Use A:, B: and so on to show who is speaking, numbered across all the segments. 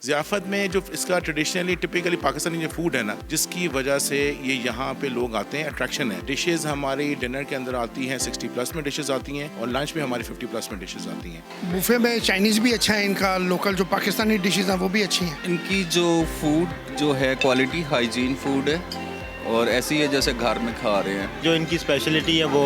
A: ज़ियाफ़त में जो इसका ट्रेडिशनली टिपिकली पाकिस्तानी जो फूड है ना, जिसकी वजह से ये यहाँ पे लोग आते हैं, अट्रैक्शन है। डिशेस हमारी डिनर के अंदर आती हैं 60 प्लस में डिशेस आती हैं और लंच में हमारी 50 प्लस में डिशेस आती हैं।
B: बुफे में चाइनीज़ भी अच्छा है, इनका लोकल जो पाकिस्तानी डिशेस हैं वो भी अच्छी हैं।
C: इनकी जो फूड जो है क्वालिटी हाइजीन फूड है और ऐसी है जैसे घर में खा रहे हैं।
D: जो इनकी स्पेशलिटी है वो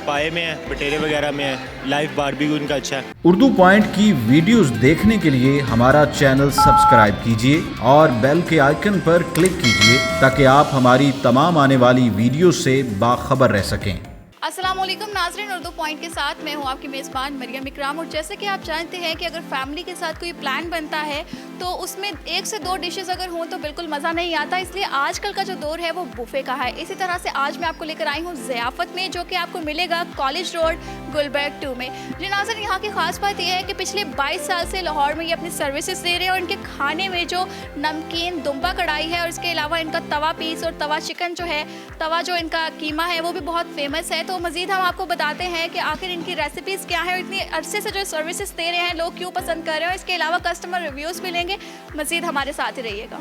D: पाए में है, पटेरे वगैरह में है, लाइव बारबेक्यू इनका अच्छा है।
E: उर्दू पॉइंट की वीडियोस देखने के लिए हमारा चैनल सब्सक्राइब कीजिए और बेल के आइकन पर क्लिक कीजिए ताकि आप हमारी तमाम आने वाली वीडियो से बाखबर रह सकें।
F: अस्सलाम वालेकुम नाज़रीन, उर्दू पॉइंट के साथ मैं हूं आपकी मेज़बान मरियम इकराम। और जैसे कि आप जानते हैं कि अगर फैमिली के साथ कोई प्लान बनता है तो उसमें 1 से 2 डिशेस अगर हों तो बिल्कुल मज़ा नहीं आता, इसलिए आजकल का जो दौर है वो बुफ़े का है। इसी तरह से आज मैं आपको लेकर आई हूँ ज़ियाफ़त में, जो कि आपको मिलेगा कॉलेज रोड गुलबर्ग 2 में। जी नाज़रीन, यहाँ की ख़ास बात यह है कि पिछले 22 साल से लाहौर में ये अपनी सर्विसेज दे रहे हैं और इनके खाने में जो नमकीन दुम्बा कढ़ाई है और इसके अलावा इनका तवा पीस और तवा चिकन जो है, तवा जो इनका कीमा है वो भी बहुत फेमस है। तो मज़ीद हम आपको बताते हैं कि आखिर इनकी रेसिपीज़ क्या है और इतनी अरसे से जो सर्विसेज दे रहे हैं लोग क्यों पसंद कर रहे हैं, और इसके अलावा कस्टमर रिव्यूज़ भी लेंगे। मज़ीद हमारे साथ ही रहिएगा।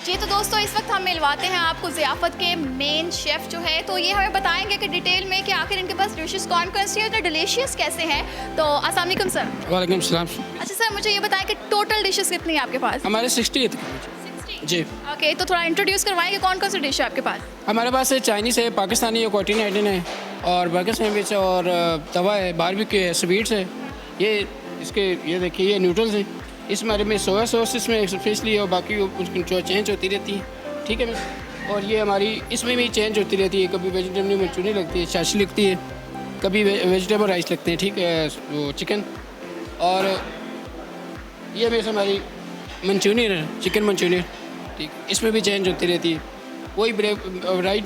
F: जी तो दोस्तों, इस वक्त हम मिलवाते हैं आपको ज़ियाफ़त के मेन शेफ़ जो है, तो ये हमें बताएंगे कि डिटेल में कि आखिर इनके पास डिशेस कौन कौन सी है, तो डिलीशियस कैसे हैं। तो अस्सलाम वालेकुम सर।
G: वालेकुम सलाम।
F: अच्छा सर, मुझे ये बताएं कि टोटल डिशेस कितनी है आपके पास?
G: हमारे 60 जी।
F: ओके, तो थोड़ा इंट्रोड्यूस करवाएं कि कौन कौन सी डिश है आपके पास?
G: हमारे पास है चाइनीज़ है, पाकिस्तानी है, क्वार्टिन आइटन है और बर्गर सैंडविच है और तवा है, बारबेक्यू है, स्वीट्स है। ये इसके ये देखिए, ये नूडल्स है। इस हमारे में सोया सॉस इसमें स्पेशली और बाकी उसकी जो चेंज होती रहती है, ठीक है मैम। और ये हमारी इसमें भी चेंज होती रहती है, कभी वेजिटेबल मंचूरियन लगती है, शाशी लगती है, कभी वेजिटेबल राइस लगते हैं, ठीक है, वो चिकन। और ये में हमारी मंचूरियन है, चिकन मंचूरियन, ठीक, इसमें भी चेंज होती रहती है। वही राइट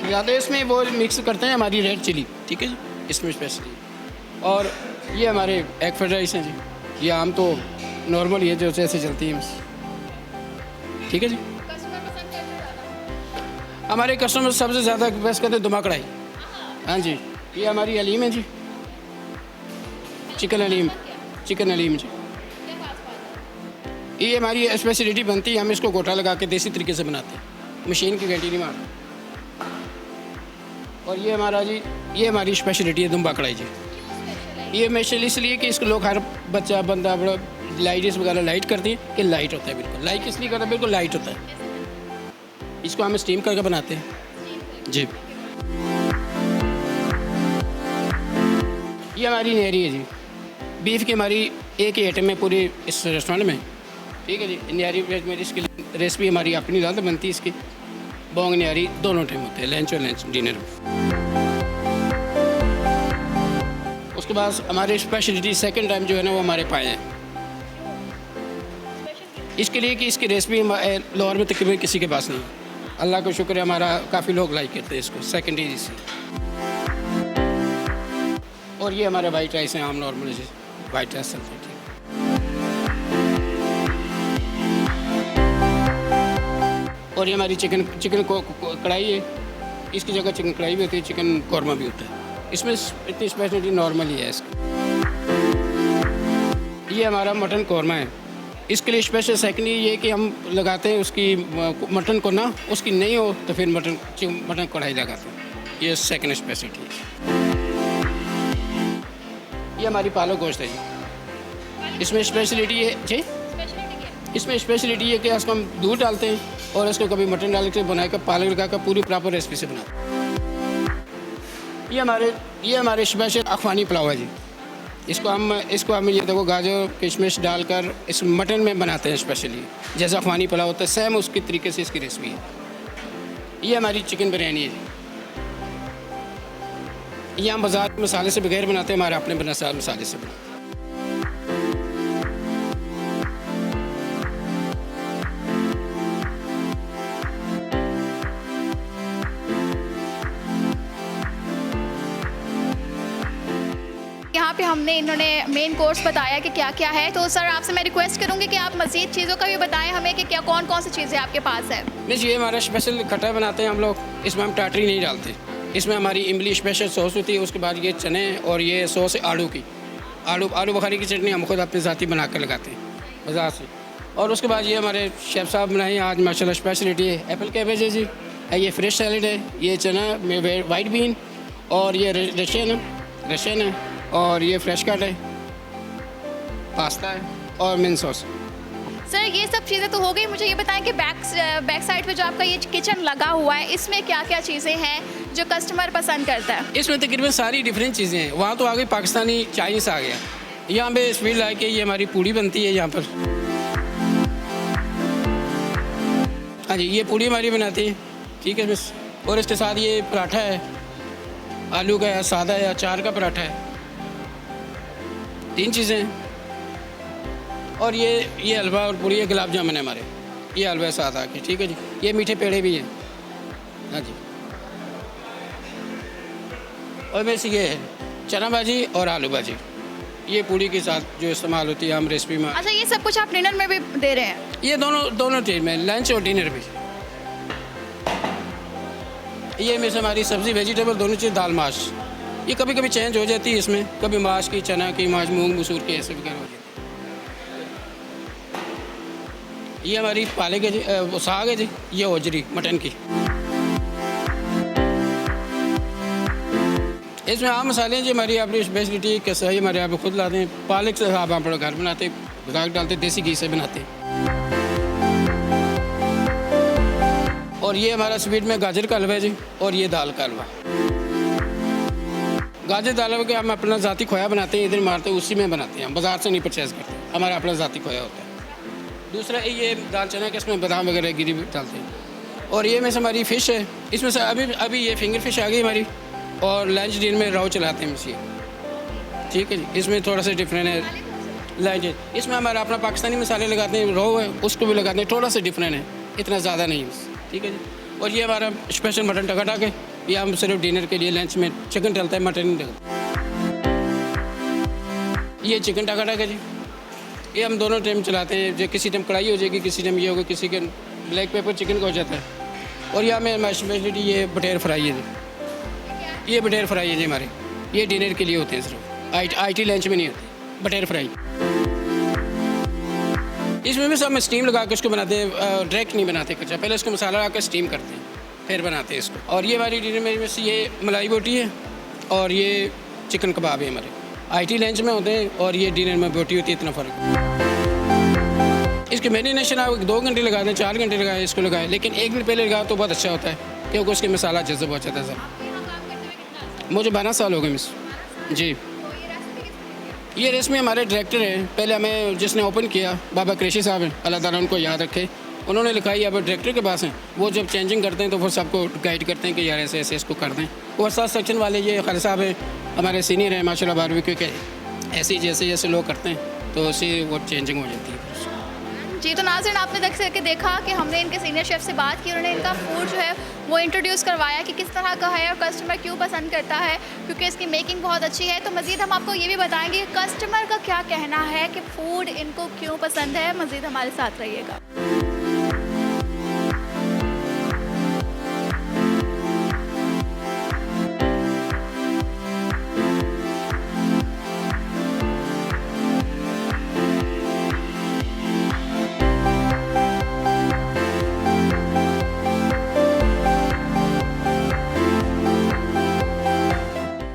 G: ज़्यादा इसमें वो मिक्स करते हैं हमारी रेड चिली, ठीक है जी, इसमें स्पेशली। और ये हमारे एग फ्राइड राइस हैं जी, ये आम तो नॉर्मल ये जो जैसे चलती है बस, ठीक है जी। हमारे कस्टमर सबसे ज़्यादा बेस्ट करते हैं दुमा कढ़ाई। हाँ जी, ये हमारी हलीम है जी, चिकन हलीम जी। ये हमारी स्पेशलिटी बनती है, हम इसको गोटा लगा के देसी तरीके से बनाते हैं, मशीन की घंटी नहीं मारते। और ये हमारा जी, ये हमारी स्पेशलिटी है दुम्बा कढ़ाई जी। ये स्पेशल इसलिए कि इसको लोग हर बच्चा बंदा बड़ा लाइट वगैरह लाइट करती है कि लाइट होता है, बिल्कुल लाइट इसलिए करता है, बिल्कुल लाइट होता है। इसको हम स्टीम करके बनाते हैं जी। ये हमारी नहरी है जी, बीफ की हमारी एक ही आइटम है पूरी इस रेस्टोरेंट में, ठीक है जी। न्यारी में इसकी रेसिपी हमारी अपनी ज़्यादा बनती है, इसकी बोंग न्यारी दोनों टाइम होते हैं, लंच और लंच डिनर में। उसके बाद हमारी स्पेशलिटी सेकंड टाइम जो है ना वो हमारे पाए हैं, इसके लिए कि इसकी रेसिपी लाहौर में तकरीबन किसी के पास नहीं है। अल्लाह का शुक्र है, हमारा काफ़ी लोग लाइक करते हैं इसको सेकंड ही से। और ये हमारे वाइट राइस हैं, आम नॉर्मल जी वाइट राइस चलते हैं, ठीक। और ये हमारी चिकन कढ़ाई है, इसकी जगह चिकन कढ़ाई भी होती है, चिकन कौरमा भी होता है। इसमें इतनी स्पेशलिटी नॉर्मल ही है इसकी। ये हमारा मटन कौरमा है, इसके लिए स्पेशल सेकंड ये कि हम लगाते हैं उसकी मटन को ना, उसकी नहीं हो तो फिर मटन कढ़ाई लगाते हैं, ये सेकंड स्पेशलिटी है। ये हमारी पालक गोश्त है जी, इसमें स्पेशलिटी है जी, इसमें स्पेशलिटी है कि इसको हम दूध डालते हैं और इसको कभी मटन डाल के बनाकर पालक लगा कर पूरी प्रॉपर रेसिपी से बनाते हैं। ये हमारे स्पेशल अखवानी पुलाव है जी, इसको हम ये देखो गाजर किशमिश डालकर इस मटन में बनाते हैं स्पेशली, जैसा अखवानी पुलाव होता है सेम उसके तरीके से इसकी रेसिपी है। ये हमारी चिकन बिरयानी है, ये हम बाजार मसाले से बगैर बनाते हैं, हमारे अपने मसाले से बनाते हैं।
F: यहाँ पे हमने इन्होंने मेन कोर्स बताया कि क्या क्या है, तो सर आपसे मैं रिक्वेस्ट करूँगी कि आप मज़ीद चीज़ों का भी बताएं हमें कि क्या कौन कौन सी चीज़ें आपके पास है।
G: नहीं, ये हमारा स्पेशल खट्टा बनाते हैं हम लोग, इसमें हम टाटरी नहीं डालते, इसमें हमारी इमली स्पेशल सॉस होती है, उसके बाद ये चने और ये सॉस आलू की, आलू बुखारे की चटनी हम खुद अपने ज़ाती बना कर लगाते हैं बाज़ार से। और उसके बाद ये हमारे शेफ़ साहब बनाए आज माशाल्लाह स्पेशलिटी है एप्पल कैबेज है जी, ये फ्रेश सैलड है, ये चना वाइट बीन, और ये रशियन है, और ये फ्रेश कट है, पास्ता है, और मिंट सॉस।
F: सर ये सब चीज़ें तो हो गई, मुझे ये बताएं कि बैक साइड पे जो आपका ये किचन लगा हुआ है इसमें क्या क्या चीज़ें हैं जो कस्टमर पसंद करता है?
G: इसमें तकरीबन सारी डिफरेंट चीज़ें हैं। वहाँ तो आ गई पाकिस्तानी, चाइनीज़ आ गया, यहाँ पे स्वीट ला के ये हमारी पूड़ी बनती है यहाँ पर। हाँ जी, ये पूड़ी हमारी बनाती है, ठीक है बस। और इसके साथ ये पराठा है, आलू का है, सादा है, अचार का पराठा है, 3 चीज़ें हैं। और ये हलवा और पूरी, ये गुलाब जामुन है हमारे, ये हलवा है सादा के, ठीक है जी। ये मीठे पेड़े भी हैं, हाँ जी। और वैसे ये है चना भाजी और आलू भाजी, ये पूड़ी के साथ जो इस्तेमाल होती है आम रेसिपी में।
F: अच्छा, ये सब कुछ आप डिनर में भी दे रहे हैं?
G: ये दोनों टाइम में, लंच और डिनर भी। ये में से हमारी सब्ज़ी वेजिटेबल दोनों चीज़, दाल माश, ये कभी कभी चेंज हो जाती है इसमें, कभी माश की, चना की, माश मूंग मसूर की, ऐसे वगैरह हो जाती है। ये हमारी पालक है जी, वो साग है जी, ये होजरी मटन की। इसमें आम मसाले हैं जी, हमारी अपनी स्पेशलिटी कैसे है, हमारे यहाँ पे खुद लाते हैं। पालक से आप अपना घर बनाते, भिगा के डालते, देसी घी से बनाते हैं। और ये हमारा स्वीट में गाजर का हलवा है जी, और ये दाल का हलवा। गाजर दाल हलवा के हम अपना ज़ाती खोया बनाते हैं, इधर मारते हैं, उसी में बनाते हैं, हम बाज़ार से नहीं परचेज़ करते, हमारा अपना ज़ाती खोया होता है। दूसरा ये दाल चना के, इसमें बादाम वगैरह गिरी डालते हैं। और ये में से हमारी फ़िश है, इसमें से अभी ये फिंगर फिश आ गई हमारी, और लंच डिनर में राव चलाते हैं इसी, ठीक है जी। इसमें थोड़ा सा डिफरेंट है लंच, इसमें हमारा अपना पाकिस्तानी मसाले लगाते हैं, रो है उसको भी लगाते हैं, थोड़ा सा डिफरेंट है, इतना ज़्यादा नहीं बस, ठीक है जी। और ये हमारा स्पेशल मटन टका के, ये हम सिर्फ डिनर के लिए, लंच में चिकन डलता है, मटन नहीं डलता। ये चिकन टका के जी, ये हम दोनों टाइम चलाते हैं, जो किसी टाइम कढ़ाई हो जाएगी, किसी टाइम ये होगा, किसी के ब्लैक पेपर चिकन का हो जाता है। और यहाँ में हमारी स्पेशलिटी ये बटेर फ्राई है जी, ये बटेर फ्राई है जी हमारे, ये डिनर के लिए होते हैं सिर्फ, IT लंच में नहीं होते बटेर फ्राई। इसमें भी सब हम स्टीम लगा के उसको बनाते हैं, डायरेक्ट नहीं बनाते कच्चा, पहले उसको मसाला लगा के स्टीम करते हैं, फिर बनाते हैं इसको। और ये हमारी डिनर में ये मलाई बोटी है, और ये चिकन कबाब है हमारे, IT लंच में होते हैं, और ये डिनर में बोटी होती है, इतना फ़र्क। इसके मैरिनेशन आप 2 घंटे लगा दें, 4 घंटे लगाए, इसको लगाए, लेकिन 1 दिन पहले लगाओ तो बहुत अच्छा होता है, क्योंकि उसके मसाला जैसे बहुत अच्छा था। मुझे 12 साल हो गए मिस जी। ये रेसिपी हमारे डायरेक्टर हैं, पहले हमें जिसने ओपन किया बाबा क्रेशी साहब हैं, अल्लाह ताला उनको याद रखे, उन्होंने लिखा है, अब डायरेक्टर के पास हैं, वो जब चेंजिंग करते हैं तो फिर सबको गाइड करते हैं कि यार ऐसे ऐसे इसको कर दें। और 7 सेक्शन वाले ये खालिद साहब हैं, हमारे सीनियर हैं माशाल्लाह बारबेक्यू के, ऐसे जैसे जैसे लोग करते हैं तो उससे वो चेंजिंग हो जाती है
F: जी। तो नाज़रीन, आपने देख करके देखा कि हमने इनके सीनियर शेफ़ से बात की, उन्होंने इनका फूड जो है वो इंट्रोड्यूस करवाया कि किस तरह का है और कस्टमर क्यों पसंद करता है, क्योंकि इसकी मेकिंग बहुत अच्छी है। तो मज़ीद हम आपको ये भी बताएंगे कस्टमर का क्या कहना है कि फ़ूड इनको क्यों पसंद है। मज़ीद हमारे साथ रहिएगा।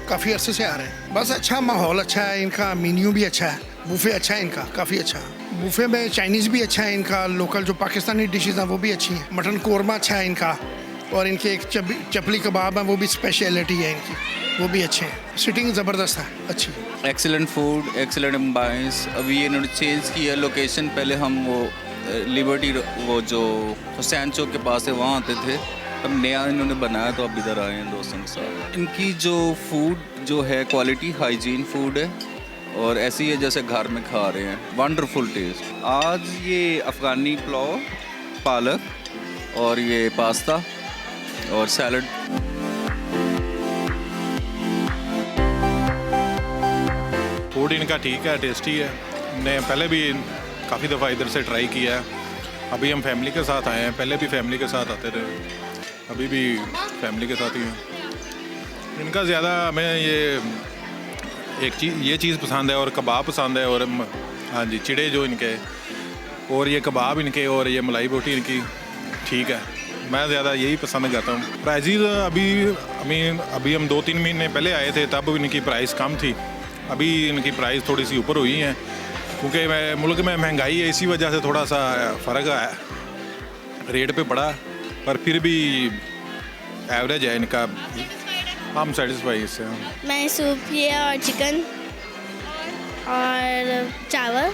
B: काफ़ी अरसे से आ रहे हैं, बस अच्छा माहौल अच्छा है इनका, मेन्यू भी अच्छा है, बुफे अच्छा है इनका, काफ़ी अच्छा है। बुफे में चाइनीज़ भी अच्छा है इनका, लोकल जो पाकिस्तानी डिशेज़ हैं वो भी अच्छी हैं, मटन कोरमा अच्छा है इनका, और इनके एक चपली कबाब हैं वो भी स्पेशलिटी है इनकी, वो भी अच्छे हैं। सिटिंग ज़बरदस्त है, अच्छी।
C: Excellent food, excellent ambience. अभी इन्होंने चेंज किया लोकेशन, पहले हम वो लिबर्टी, वो जो हुसैन चौक के पास है वहाँ आते थे, अब नया इन्होंने बनाया तो अब इधर आए हैं दोस्तों के साथ। इनकी जो फूड जो है क्वालिटी हाइजीन फूड है, और ऐसी है जैसे घर में खा रहे हैं, वंडरफुल टेस्ट। आज ये अफ़गानी पुलाव, पालक, और ये पास्ता और सैलड।
H: फूड इनका ठीक है, टेस्टी है। हमने पहले भी काफ़ी दफ़ा इधर से ट्राई किया है, अभी हम फैमिली के साथ आए हैं, पहले भी फैमिली के साथ आते रहे, अभी भी फैमिली के साथ ही हैं। इनका ज़्यादा हमें ये एक चीज़ ये चीज़ पसंद है और कबाब पसंद है और हाँ जी चिड़े जो इनके और ये कबाब इनके और ये मलाई बोटी इनकी ठीक है। मैं ज़्यादा यही पसंद करता हूँ। प्राइजेज़ अभी हम 2-3 महीने पहले आए थे तब इनकी प्राइस कम थी, अभी इनकी प्राइस थोड़ी सी ऊपर हुई है क्योंकि मुल्क में महंगाई है, इसी वजह से थोड़ा सा फ़र्क है रेट पे पड़ा, पर फिर भी एवरेज है इनका, हम सेटिस्फाई इससे।
I: मैं सूप लिया और चिकन और चावल।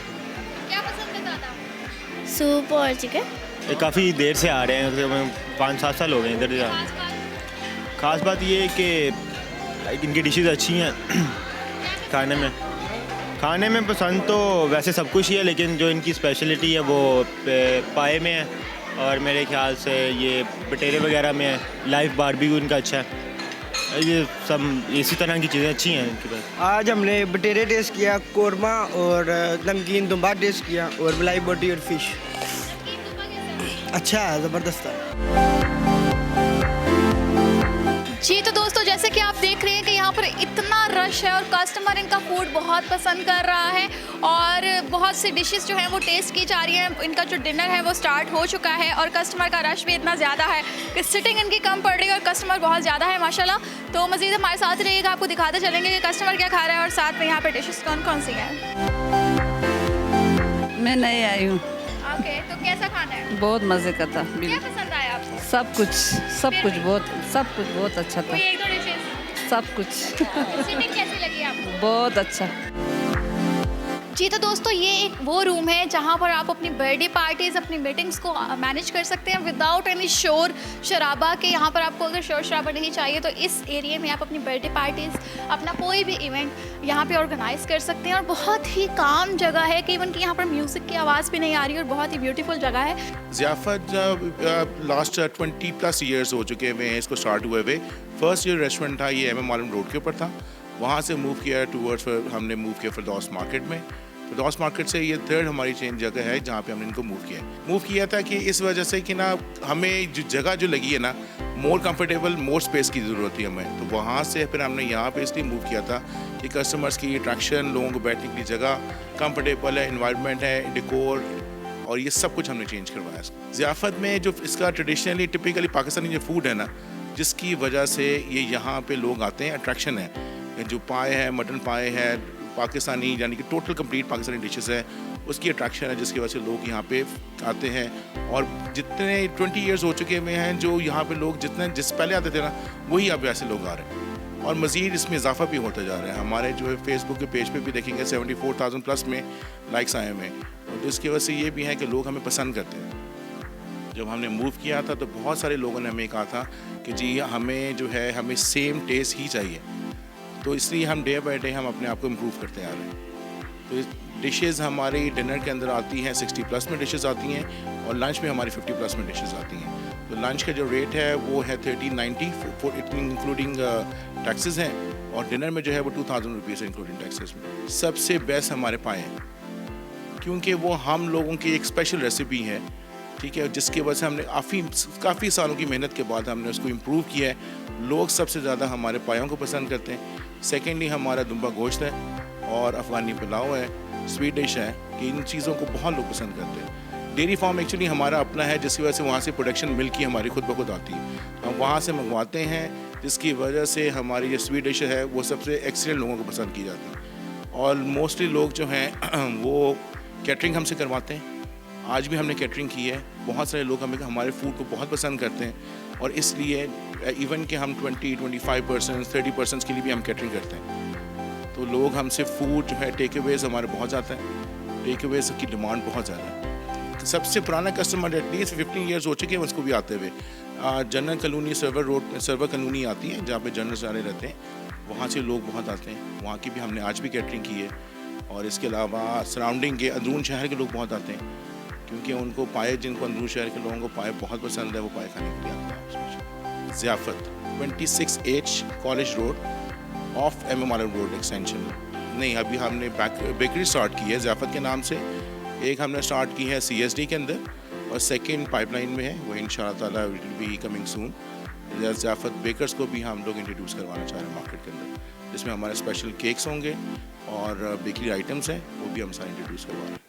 F: क्या पसंद है ज़्यादा?
I: सूप और चिकन।
D: ये काफ़ी देर से आ रहे हैं, तकरीबन 5-7 साल हो गए इधर जा रहे हैं। ख़ास बात ये है कि इनकी डिशेस अच्छी हैं खाने में पसंद तो वैसे सब कुछ ही है, लेकिन जो इनकी स्पेशलिटी है वो पाए में है और मेरे ख्याल से ये बटेरे वगैरह में है, लाइव बारबेक्यू इनका अच्छा है, ये सब इसी तरह की चीज़ें अच्छी हैं इनके पास।
J: आज हमने बटेरे टेस्ट किया, कोरमा और नमकीन दुम्बा टेस्ट किया और मलाई बोटी और फिश। अच्छा है, ज़बरदस्त है।
F: जी तो दोस्तों जैसे कि आप देख रहे हैं कि यहाँ पर इतना रश है और कस्टमर इनका फूड बहुत पसंद कर रहा है और बहुत सी डिशेस जो हैं वो टेस्ट की जा रही हैं। इनका जो डिनर है वो स्टार्ट हो चुका है और कस्टमर का रश भी इतना ज़्यादा है कि सिटिंग इनकी कम पड़ रही है और कस्टमर बहुत ज़्यादा है माशाल्लाह। तो मज़ीद हमारे साथ रहिएगा, आपको दिखाते चलेंगे कि कस्टमर क्या खा रहा है और साथ में यहाँ पर डिशेस कौन कौन सी हैं।
K: मैं नई आई हूँ।
F: ओके, तो कैसा खाना है?
K: बहुत मज़े का था।
F: क्या पसंद आया आपको?
K: सब कुछ बहुत अच्छा था।
F: कोई एक दो डिशेस?
K: सब कुछ
F: सिटिंग कैसी लगी आपको?
K: बहुत अच्छा।
F: जी तो दोस्तों ये एक वो रूम है जहाँ पर आप अपनी बर्थडे पार्टीज़, अपनी मीटिंग्स को मैनेज कर सकते हैं विदाउट एनी शोर शराबा के। यहाँ पर आपको अगर शोर शराबा नहीं चाहिए तो इस एरिया में आप अपनी बर्थडे पार्टीज़, अपना कोई भी इवेंट यहाँ पे ऑर्गेनाइज़ कर सकते हैं और बहुत ही काम जगह है कि इवन कि यहाँ पर म्यूज़िक की आवाज़ भी नहीं आ रही और बहुत ही ब्यूटीफुल जगह है।
A: ज़ियाफ़त लास्ट 20+ ईयर्स हो चुके हुए हैं इसको स्टार्ट हुए हुए। फर्स्ट ईयर रेस्टोरेंट था ये MM आलम रोड के ऊपर था, वहाँ से मूव किया टूवर्ड्स, हमने मूव किया फिरदौस मार्केट में। फिरदौस मार्केट से ये थर्ड हमारी चेंज जगह है जहाँ पे हमने इनको मूव किया था कि इस वजह से कि ना हमें जो जगह जो लगी है ना मोर कंफर्टेबल, मोर स्पेस की ज़रूरत थी हमें, तो वहाँ से फिर हमने यहाँ पे इसलिए मूव किया था कि कस्टमर्स की अट्रैक्शन, लोगों को बैठने के लिए जगह, कंफर्टेबल है, इन्वायरमेंट है, डेकोर और ये सब कुछ हमने चेंज करवाया। ज़ियाफ़त में जो इसका ट्रेडिशनली टिपिकली पाकिस्तानी जो फूड है ना, जिसकी वजह से ये यहाँ पे लोग आते हैं, अट्रैक्शन है। जो पाए है, मटन पाए है, पाकिस्तानी यानी कि टोटल कंप्लीट पाकिस्तानी डिशेस है, उसकी अट्रैक्शन है जिसकी वजह से लोग यहाँ पे आते हैं। और जितने 20 ईयर्स हो चुके हुए हैं जो यहाँ पे लोग जिस पहले आते थे ना वही अब ऐसे लोग आ रहे हैं और मज़ीद इसमें इजाफा भी होता जा रहा है। हमारे जो है फेसबुक के पेज पे भी देखेंगे 74,000+ में लाइक्स आए हुए हैं और इसकी वजह से ये भी है कि लोग हमें पसंद करते हैं। जब हमने मूव किया था तो बहुत सारे लोगों ने हमें कहा था कि जी हमें जो है हमें सेम टेस्ट ही चाहिए, तो इसलिए हम डे बाय डे हम अपने आप को इम्प्रूव करते आ रहे हैं। तो डिशेज़ हमारी डिनर के अंदर आती हैं 60+ में डिशेज़ आती हैं और लंच में हमारी 50+ में डिशेज़ आती हैं। तो लंच का जो रेट है वो है 1390 इंक्लूडिंग टैक्सेस हैं और डिनर में जो है वो 2000 रुपीज़ इंक्लूडिंग टैक्सेस में। सबसे बेस्ट हमारे पाए हैं क्योंकि वो हम लोगों की एक स्पेशल रेसिपी है, ठीक है, जिसकी वजह से हमने काफ़ी सालों की मेहनत के बाद हमने उसको इम्प्रूव किया है। लोग सबसे ज़्यादा हमारे पायों को पसंद करते हैं। सेकेंडली हमारा दुम्बा गोश्त है और अफ़गानी पुलाव है, स्वीट डिश है कि इन चीज़ों को बहुत लोग पसंद करते हैं। डेयरी फार्म एक्चुअली हमारा अपना है जिसकी वजह से वहाँ से प्रोडक्शन मिल्क की हमारी खुद ब खुद आती है, हम वहाँ से मंगवाते हैं, जिसकी वजह से हमारी जो स्वीट डिश है वो सबसे एक्सीलेंट लोगों को पसंद की जाती है। और मोस्टली लोग जो हैं वो कैटरिंग हमसे करवाते हैं। आज भी हमने कैटरिंग की है, बहुत सारे लोग हमारे फूड को बहुत पसंद करते हैं और इसलिए इवन कि हम 20-25%, 30% के लिए भी हम कैटरिंग करते हैं। तो लोग हमसे फूड जो है टेक अवेज हमारे बहुत जाता है, टेक अवेज की डिमांड बहुत ज़्यादा है। तो सबसे पुराना कस्टमर एटलीस्ट 15 ईयर्स हो चुके हैं उसको भी आते हुए। जनरल कॉलोनी सर्वर कॉलोनी आती है जहाँ पे जनरल सारे रहते हैं, वहाँ से लोग बहुत आते हैं, वहाँ की भी हमने आज भी कैटरिंग की है। और इसके अलावा सराउंडिंग के अंदरून शहर के लोग बहुत आते हैं क्योंकि उनको पाए, जिनको अंदरून शहर के लोगों को पाए बहुत पसंद है, वो पाए खाने के लिए आते हैं। ज़ियाफ़त 26H college road of MM Alam road extension. नहीं, अभी हमने बेकरी स्टार्ट की है ज़ियाफ़त के नाम से। एक हमने स्टार्ट की है CSD के अंदर और सेकेंड पाइपलाइन में है, वो इंशाअल्लाह ताला will be coming soon. Ziyafat bakers को भी हम लोग इंट्रोड्यूस करवाना चाह रहे हैं मार्केट के अंदर। जिसमें हमारे स्पेशल केक्स होंगे और बेकरी आइटम्स हैं, वो भी हम सारे इंट्रोड्यूस करवा रहे हैं।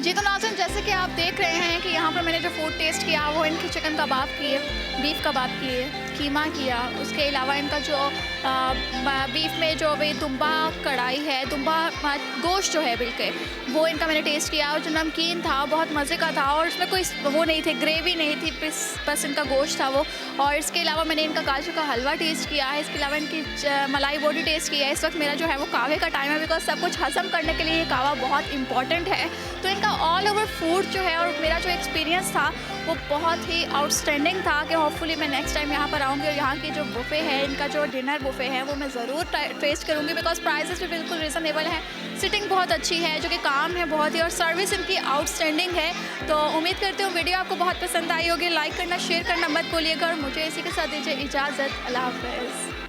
F: जी तो नाज़रीन, जैसे कि आप देख रहे हैं कि यहाँ पर मैंने जो फूड टेस्ट किया वो इनकी चिकन कबाब किए, बीफ कबाब किए, कीमा किया। उसके अलावा इनका जो बीफ में जो अभी दुम्बा कढ़ाई है, दुम्बा गोश्त जो है बिल्कुल वो इनका मैंने टेस्ट किया। और जो नमकीन था बहुत मज़े का था और उसमें कोई वो नहीं थे, ग्रेवी नहीं थी, बस इनका गोश्त था वो। और इसके अलावा मैंने इनका काजू का हलवा टेस्ट किया है। इसके अलावा इनकी मलाई बोटी टेस्ट किया है। इस वक्त मेरा जो है वो कावे का टाइम है, बिकॉज सब कुछ हज़म करने के लिए ये कावा बहुत इंपॉर्टेंट है। तो इनका ऑल ओवर फूड जो है और मेरा जो एक्सपीरियंस था वो बहुत ही आउटस्टैंडिंग था कि होपफुली मैं नेक्स्ट टाइम यहाँ पर आऊँगी और यहाँ की जो बुफ़े है, इनका जो डिनर बुफ़े है वो मैं ज़रूर टेस्ट करूँगी, बिकॉज प्राइसेस भी बिल्कुल रीज़नेबल है, सिटिंग बहुत अच्छी है, जो कि काम है बहुत ही, और सर्विस इनकी आउटस्टैंडिंग है। तो उम्मीद करती हूँ वीडियो आपको बहुत पसंद आई होगी। लाइक करना, शेयर करना मत भूलिएगा और मुझे इसी के साथ दीजिए इजाज़त। अल्लाह हाफ़िज़।